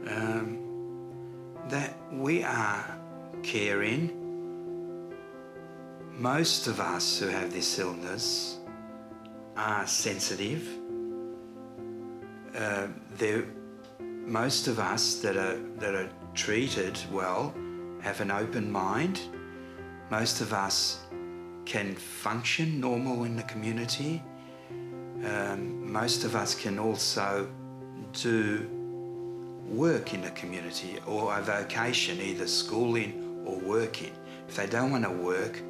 that we are caring. Most of us who have this illness are sensitive. Most of us that are treated well have an open mind. Most of us can function normal in the community. Most of us can also do work in the community or a vocation, either schooling or working. If they don't want to work,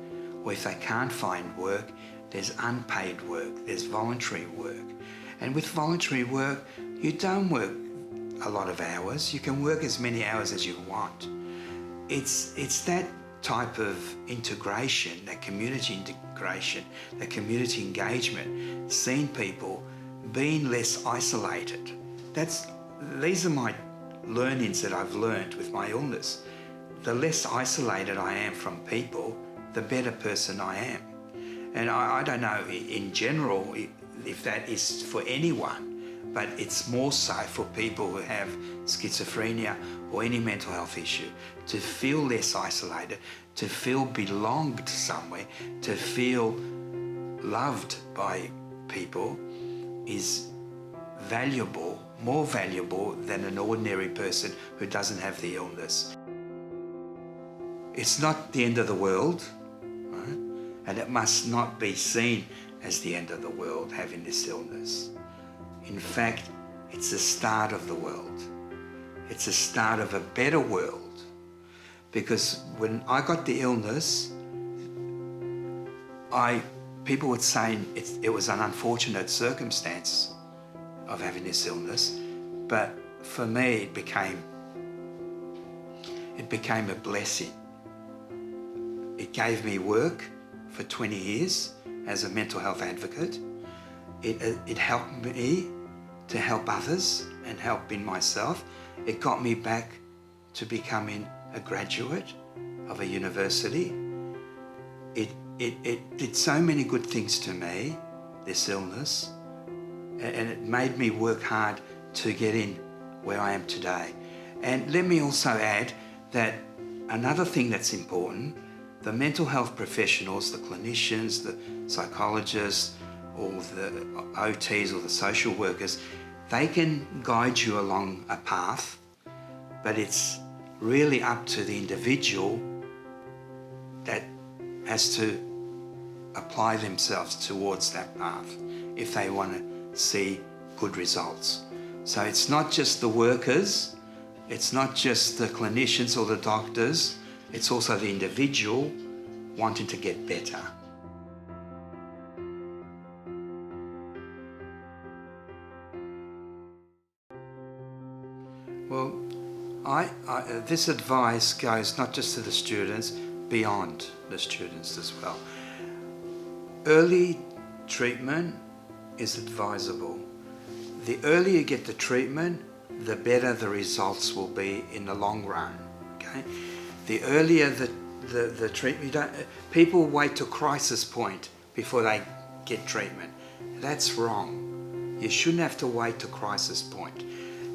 or if they can't find work, there's unpaid work, there's voluntary work. And with voluntary work, you don't work a lot of hours. You can work as many hours as you want. It's that type of integration, that community integration, that community engagement, seeing people being less isolated. These are my learnings that I've learned with my illness. The less isolated I am from people, the better person I am. And I don't know in general if that is for anyone, but it's more so for people who have schizophrenia or any mental health issue, to feel less isolated, to feel belonged somewhere, to feel loved by people is valuable, more valuable than an ordinary person who doesn't have the illness. It's not the end of the world, right? And it must not be seen as the end of the world, having this illness. In fact, it's the start of the world. It's the start of a better world. Because when I got the illness, people would say it was an unfortunate circumstance of having this illness, but for me it became a blessing. It gave me work for 20 years as a mental health advocate. It helped me to help others and help in myself. It got me back to becoming a graduate of a university. It did so many good things to me, this illness, and it made me work hard to get in where I am today. And let me also add that another thing that's important, the mental health professionals, the clinicians, the psychologists, or the OTs or the social workers, they can guide you along a path, but it's really up to the individual that has to apply themselves towards that path if they want to see good results. So it's not just the workers, it's not just the clinicians or the doctors, it's also the individual wanting to get better. Well, this advice goes not just to the students, beyond the students as well. Early treatment is advisable. The earlier you get the treatment, the better the results will be in the long run. Okay? The earlier the treatment, people wait to crisis point before they get treatment. That's wrong. You shouldn't have to wait to crisis point.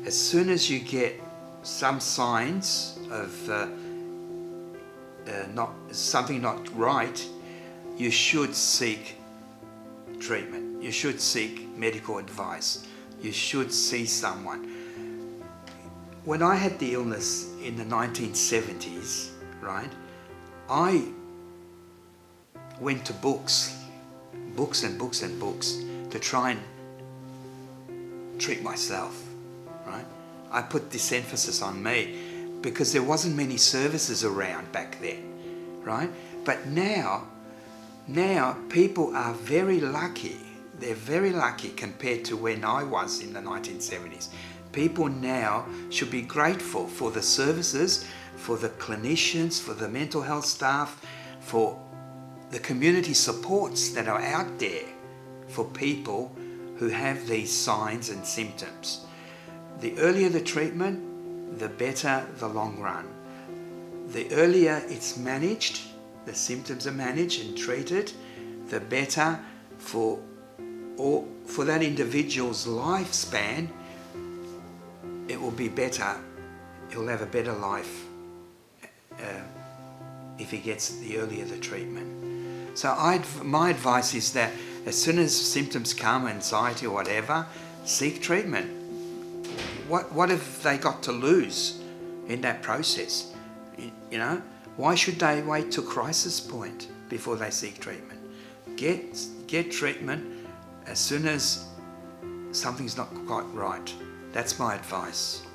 As soon as you get some signs of something not right, you should seek treatment. You should seek medical advice. You should see someone. When I had the illness in the 1970s, right, I went to books and books to try and treat myself, right? I put this emphasis on me because there wasn't many services around back then, right? But now people are very lucky. They're very lucky compared to when I was in the 1970s. People now should be grateful for the services, for the clinicians, for the mental health staff, for the community supports that are out there for people who have these signs and symptoms. The earlier the treatment, the better the long run. The earlier it's managed, the symptoms are managed and treated, the better for that individual's lifespan. It will be better he'll have a better life if he gets the earlier the treatment. So my advice is that as soon as symptoms come, anxiety or whatever, seek treatment. What have they got to lose in that process? You know, why should they wait till crisis point before they seek treatment? Get treatment as soon as something's not quite right. That's my advice.